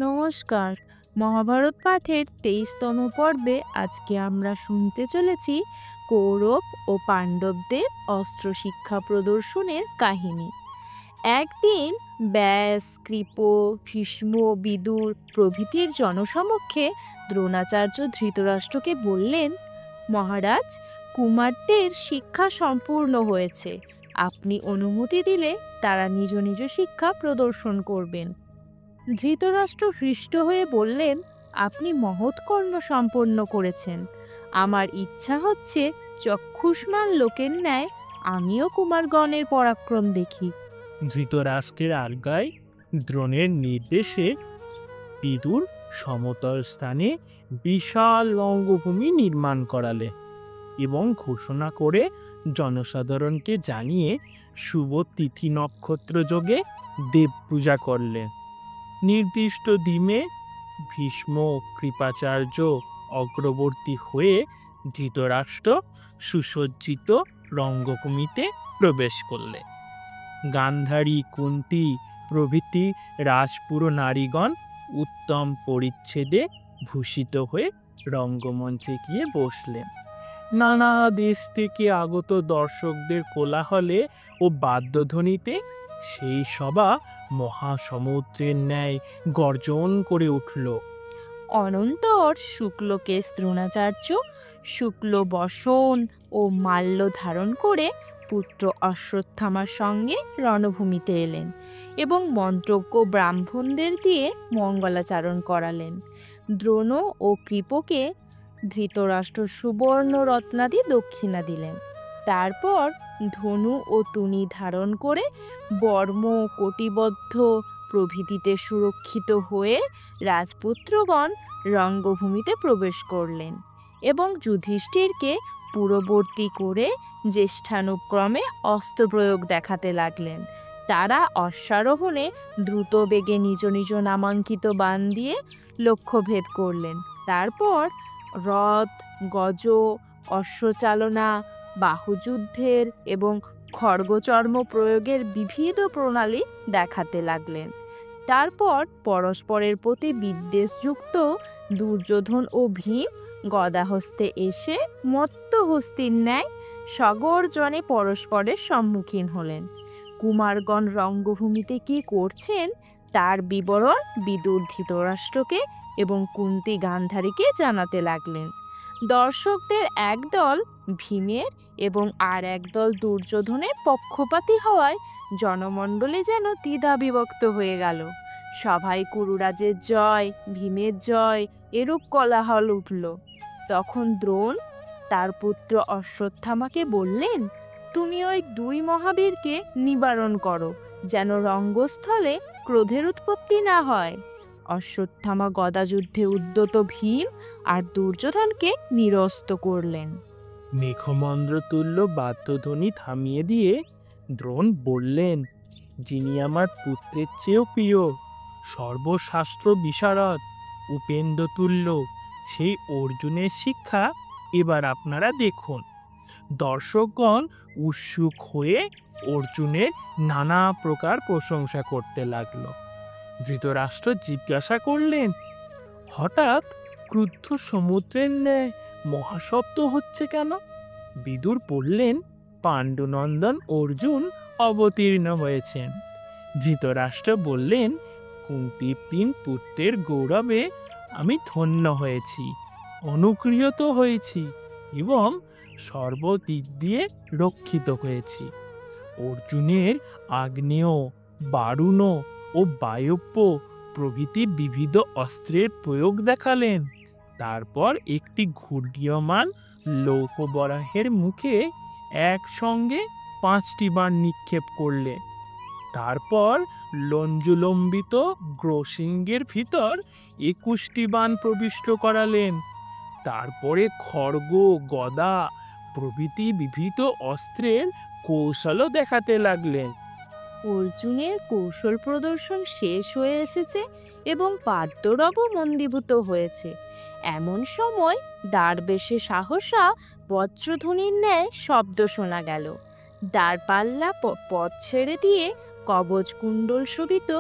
নমস্কার। মহাভারত পাঠের 23তম পর্বে আজকে আমরা শুনতে চলেছি কৌরব ও পাণ্ডবদের অস্ত্র শিক্ষা প্রদর্শনের কাহিনী। একদিন ব্যাস, কৃপ, ভীষ্ম, বিদুর প্রভৃতির জনসমক্ষে দ্রোণাচার্য ধৃতরাষ্ট্রকে বললেন, মহারাজ, কুমারদের শিক্ষা সম্পূর্ণ হয়েছে। আপনি অনুমতি দিলে তারা নিজ নিজ শিক্ষা প্রদর্শন করবেন। ধৃতরাষ্ট্র হৃষ্ট হয়ে বললেন, আপনি মহৎ কর্ম সম্পন্ন করেছেন। আমার ইচ্ছা হচ্ছে চক্ষুষ্মান লোকের ন্যায় আমিও কুমারগণের পরাক্রম দেখি। ধৃতরাষ্ট্রের আজ্ঞায় দ্রোণের নির্দেশে বিদুর সমতল স্থানে বিশাল রঙ্গভূমি নির্মাণ করালে এবং ঘোষণা করে জনসাধারণকে জানিয়ে শুভ তিথি নক্ষত্র যোগে দেব পূজা করলেন। নির্দিষ্ট দিনে ভীষ্ম কৃপাচার্য অগ্রবর্তী হয়ে ধৃতরাষ্ট্র সুসজ্জিত রঙ্গভূমিতে প্রবেশ করলেন। গান্ধারী, কুন্তী প্রভৃতি রাজপুর নারীগণ উত্তম পরিচ্ছেদে ভূষিত হয়ে রঙ্গমঞ্চে গিয়ে বসলেন। নানা দেশ থেকে আগত দর্শকদের কোলাহলে ও বাদ্যধ্বনিতে সেই সভা মহাসমুদ্রের ন্যায় গর্জন করে উঠল। অনন্তর শুক্লকেশ দ্রোণাচার্য শুক্ল বসন ও মাল্য ধারণ করে পুত্র অশ্বত্থামার সঙ্গে রণভূমিতে এলেন এবং মন্ত্রজ্ঞ ব্রাহ্মণদের দিয়ে মঙ্গলাচারণ করালেন। দ্রোণ ও কৃপকে ধৃতরাষ্ট্র সুবর্ণ রত্নাদি দক্ষিণা দিলেন। তারপর ধনু ও তুনি ধারণ করে বর্ম, কটিবদ্ধ প্রভৃতিতে সুরক্ষিত হয়ে রাজপুত্রগণ রঙ্গভূমিতে প্রবেশ করলেন এবং যুধিষ্ঠিরকে পূর্ববর্তী করে জ্যেষ্ঠানুক্রমে অস্ত্রপ্রয়োগ দেখাতে লাগলেন। তারা অশ্বারোহণে দ্রুত বেগে নিজ নিজ নামাঙ্কিত বাণ দিয়ে লক্ষ্যভেদ করলেন। তারপর রথ, গজ, অশ্বচালনা, বাহুযুদ্ধের এবং খড়গচর্ম প্রয়োগের বিবিধ প্রণালী দেখাতে লাগলেন। তারপর পরস্পরের প্রতি বিদ্বেষযুক্ত দুর্যোধন ও ভীম গদাহস্তে এসে মত্তহস্তির ন্যায় সগর্জনে পরস্পরের সম্মুখীন হলেন। কুমারগণ রঙ্গভূমিতে কি করছেন তার বিবরণ বিদুর ধৃতরাষ্ট্রকে এবং কুন্তী গান্ধারীকে জানাতে লাগলেন। দর্শকদের একদল ভীমের এবং আর একদল দুর্যোধনের পক্ষপাতী হওয়ায় জনমণ্ডলী যেন দ্বিধা বিভক্ত হয়ে গেল। সভায় কুরুরাজের জয়, ভীমের জয় এরূপ কোলাহল উঠল। তখন দ্রোণ তার পুত্র অশ্বত্থামাকে বললেন, তুমি ওই দুই মহাবীরকে নিবারণ করো, যেন রঙ্গস্থলে ক্রোধের উৎপত্তি না হয়। অশ্বত্থামা গদাযুদ্ধে উদ্যত ভীম আর দুর্যোধনকে নিরস্ত করলেন। মেঘমন্দ্রতুল্য বাদ্যধ্বনি থামিয়ে দিয়ে দ্রোণ বললেন, যিনি আমার পুত্রের চেয়েও প্রিয়, সর্বশাস্ত্র বিশারদ, উপেন্দ্রতুল্য সেই অর্জুনের শিক্ষা এবার আপনারা দেখুন। দর্শকগণ উৎসুক হয়ে অর্জুনের নানা প্রকার প্রশংসা করতে লাগলো। ধৃতরাষ্ট্র জিজ্ঞাসা করলেন, হঠাৎ ক্রুদ্ধ সমুদ্রের ন্যায় মহাশব্দ হচ্ছে কেন? বিদুর বললেন, পাণ্ডুনন্দন অর্জুন অবতীর্ণ হয়েছেন। ধৃতরাষ্ট্র বললেন, কুন্তীর 3 পুত্রের গৌরবে আমি ধন্য হয়েছি, অনুগৃহীত হয়েছি এবং সর্বদিক দিয়ে রক্ষিত হয়েছি। অর্জুনের আগ্নেয়, বারুণ ও বায়ব্য প্রভৃতি বিবিধ অস্ত্রের প্রয়োগ দেখালেন। তারপর একটি ঘূর্ণীয়মান লৌহবরাহের মুখে একসঙ্গে 5টি বাণ নিক্ষেপ করলে। তারপর লঞ্জুলম্বিত গ্রসিঙ্গের ভিতর 21টি বাণ প্রবিষ্ট করালেন। তারপরে খড়গ, গদা প্রভৃতি বিবিধ অস্ত্রের কৌশলও দেখাতে লাগলেন। অর্জুনের কৌশল প্রদর্শন শেষ হয়ে এসেছে এবং পাদ্যরবও মন্দীভূত হয়েছে। এমন সময় দ্বারবেশে সাহসা বজ্রধ্বনির ন্যায় শব্দ শোনা গেল। দ্বারপাল্লা পথ ছেড়ে দিয়ে কবচ কুণ্ডল শোভিত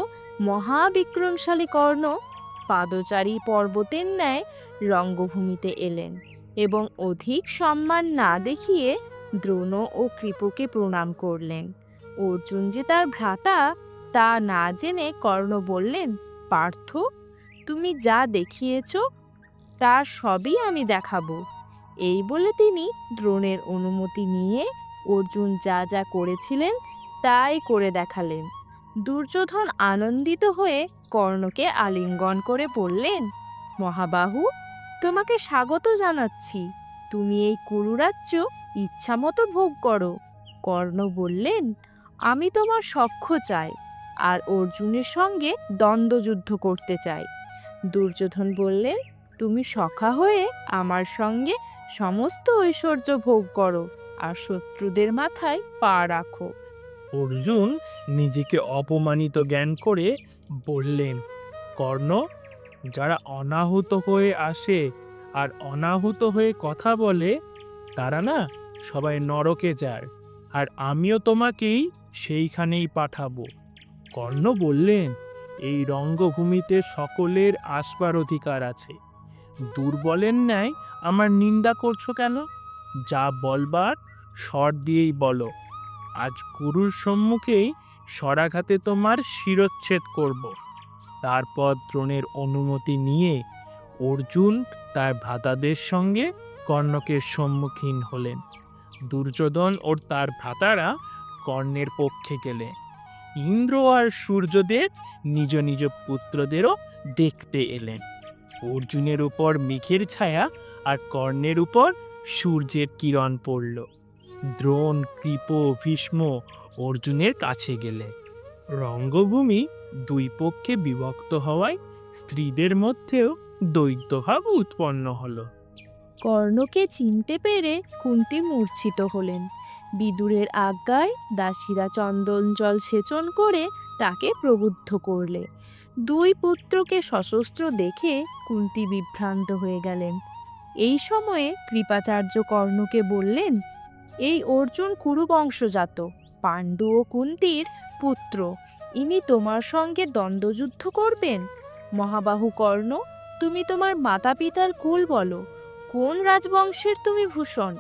মহাবিক্রমশালী কর্ণ পাদচারী পর্বতের ন্যায় রঙ্গভূমিতে এলেন এবং অধিক সম্মান না দেখিয়ে দ্রোণ ও কৃপকে প্রণাম করলেন। অর্জুন যে তার ভ্রাতা তা না জেনে কর্ণ বললেন, পার্থ, তুমি যা দেখিয়েছ তার সবই আমি দেখাবো। এই বলে তিনি দ্রোণের অনুমতি নিয়ে অর্জুন যা যা করেছিলেন তাই করে দেখালেন। দুর্যোধন আনন্দিত হয়ে কর্ণকে আলিঙ্গন করে বললেন, মহাবাহু, তোমাকে স্বাগত জানাচ্ছি। তুমি এই কুরুরাজ্য ইচ্ছামতো ভোগ করো। কর্ণ বললেন, আমি তোমার সখ্য চাই আর অর্জুনের সঙ্গে দ্বন্দ্বযুদ্ধ করতে চাই। দুর্যোধন বললেন, তুমি সখা হয়ে আমার সঙ্গে সমস্ত ঐশ্বর্য ভোগ করো আর শত্রুদের মাথায় পা রাখো। অর্জুন নিজেকে অপমানিত জ্ঞান করে বললেন, কর্ণ, যারা অনাহুত হয়ে আসে আর অনাহুত হয়ে কথা বলে তারা না সবাই নরকে যায়, আর আমিও তোমাকেই সেইখানেই পাঠাবো। কর্ণ বললেন, এই রঙ্গভূমিতে সকলের আসবার অধিকার আছে। দুর্বলের ন্যায় আমার নিন্দা করছো কেন? যা বলবার স্বর দিয়েই বলো। আজ গুরুর সম্মুখেই স্বরাঘাতে তোমার শিরচ্ছেদ করব। তারপর দ্রোণের অনুমতি নিয়ে অর্জুন তার ভ্রাতাদের সঙ্গে কর্ণকে সম্মুখীন হলেন। দুর্যোধন ও তার ভ্রাতারা কর্ণের পক্ষে গেলে ইন্দ্র আর সূর্যদেব নিজ নিজ পুত্রদেরও দেখতে এলেন। অর্জুনের উপর মেঘের ছায়া আর কর্ণের উপর সূর্যের কিরণ পড়ল। দ্রোণ, কৃপ, ভীষ্ম অর্জুনের কাছে গেলে রঙ্গভূমি দুই পক্ষে বিভক্ত হওয়ায় স্ত্রীদের মধ্যেও দ্বৈতভাব উৎপন্ন হলো। কর্ণকে চিনতে পেরে কুন্তী মূর্ছিত হলেন। বিদুরের আজ্ঞায় দাসীরা চন্দন জল সেচন করে তাকে প্রবুদ্ধ করলে। দুই পুত্রকে সশস্ত্র দেখে কুন্তী বিভ্রান্ত হয়ে গেলেন। এই সময়ে কৃপাচার্য কর্ণকে বললেন, এই অর্জুন কুরু বংশজাত, পাণ্ডু ও কুন্তীর পুত্র। ইনি তোমার সঙ্গে দ্বন্দ্বযুদ্ধ করবেন। মহাবাহু কর্ণ, তুমি তোমার মাতা পিতার কুল বলো। কোন রাজবংশের তুমি ভূষণ?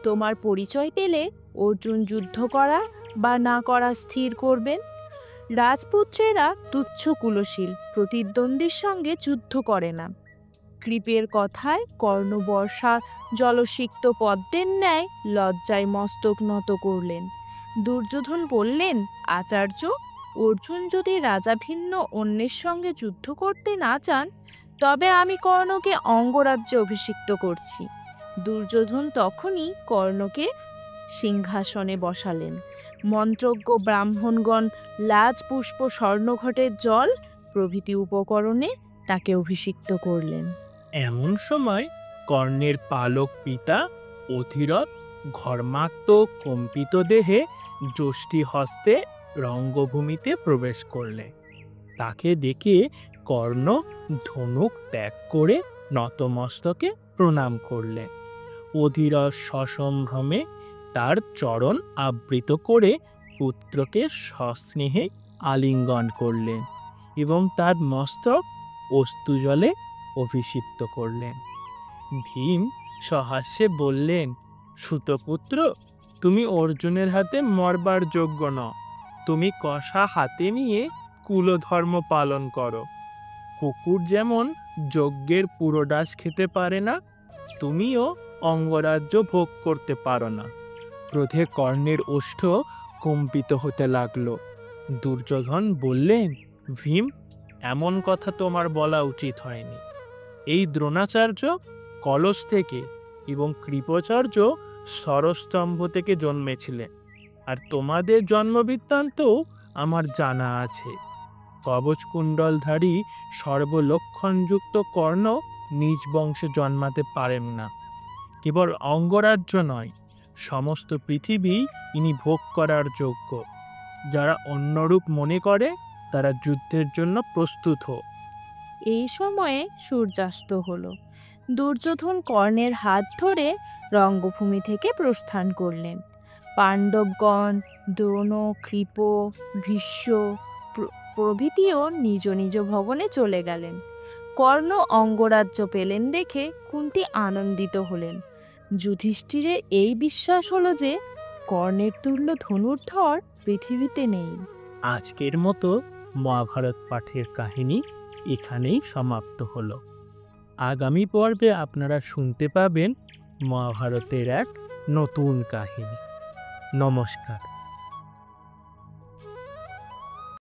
তোমার পরিচয় পেলে অর্জুন যুদ্ধ করা বা না করা স্থির করবেন। রাজপুত্রেরা তুচ্ছ কুলশীল, প্রতিদ্বন্দ্বীর সঙ্গে যুদ্ধ করে না। কৃপের কথায় কর্ণ বর্ষা জলসিক্ত পদ্মের ন্যায় লজ্জায় মস্তক নত করলেন। দুর্যোধন বললেন, আচার্য, অর্জুন যদি রাজা ভিন্ন অন্যের সঙ্গে যুদ্ধ করতে না চান তবে আমি কর্ণকে অঙ্গরাজ্যে অভিষিক্ত করছি। দুর্যোধন তখনই কর্ণকে সিংহাসনে বসালেন। মন্ত্রজ্ঞ ব্রাহ্মণগণ লাজ পুষ্প স্বর্ণঘটের জল প্রভৃতি উপকরণে তাকে অভিষিক্ত করলেন। এমন সময় কর্ণের পালক পিতা অধিরথ ঘর্মাক্ত কম্পিত দেহে যষ্টি হস্তে রঙ্গভূমিতে প্রবেশ করলে। তাকে দেখে কর্ণ ধনুক ত্যাগ করে নতমস্তকে প্রণাম করলেন। অধিরথ সসম্ভ্রমে তার চরণ আবৃত করে পুত্রকে সস্নেহে আলিঙ্গন করলেন এবং তার মস্তক অস্তুজলে অভিষিক্ত করলেন। ভীম সহাস্যে বললেন, সুতপুত্র, তুমি অর্জুনের হাতে মরবার যোগ্য নও। তুমি কষা হাতে নিয়ে কুলধর্ম পালন করো। কুকুর যেমন যজ্ঞের পুরোডাস খেতে পারে না, তুমিও অঙ্গরাজ্য ভোগ করতে পারো না। ক্রোধে কর্ণের ওষ্ঠ কম্পিত হতে লাগলো। দুর্যোধন বললেন, ভীম, এমন কথা তোমার বলা উচিত হয়নি। এই দ্রোণাচার্য কলস থেকে এবং কৃপাচার্য সরস্তম্ভ থেকে জন্মেছিলেন, আর তোমাদের জন্মবৃত্তান্তও আমার জানা আছে। কবচকুণ্ডলধারী সর্বলক্ষণযুক্ত কর্ণ নিজ বংশে জন্মাতে পারেন না। কেবল অঙ্গরাজ্য নয়, সমস্ত পৃথিবী ইনি ভোগ করার যোগ্য। যারা অন্যরূপ মনে করে তারা যুদ্ধের জন্য প্রস্তুত হোক। এই সময়ে সূর্যাস্ত হলো। দুর্যোধন কর্ণের হাত ধরে রঙ্গভূমি থেকে প্রস্থান করলেন। পাণ্ডবগণ, দ্রোণ, কৃপ, ভীষ্ম প্রভৃতিও নিজ নিজ ভবনে চলে গেলেন। কর্ণ অঙ্গরাজ্য পেলেন দেখে কুন্তী আনন্দিত হলেন। যুধিষ্ঠিরের এই বিশ্বাস হলো যে কর্ণের তুল্য ধনুর্ধর পৃথিবীতে নেই। আজকের মতো মহাভারত পাঠের কাহিনী এখানেই সমাপ্ত হলো। আগামী পর্বে আপনারা শুনতে পাবেন মহাভারতের এক নতুন কাহিনী। নমস্কার।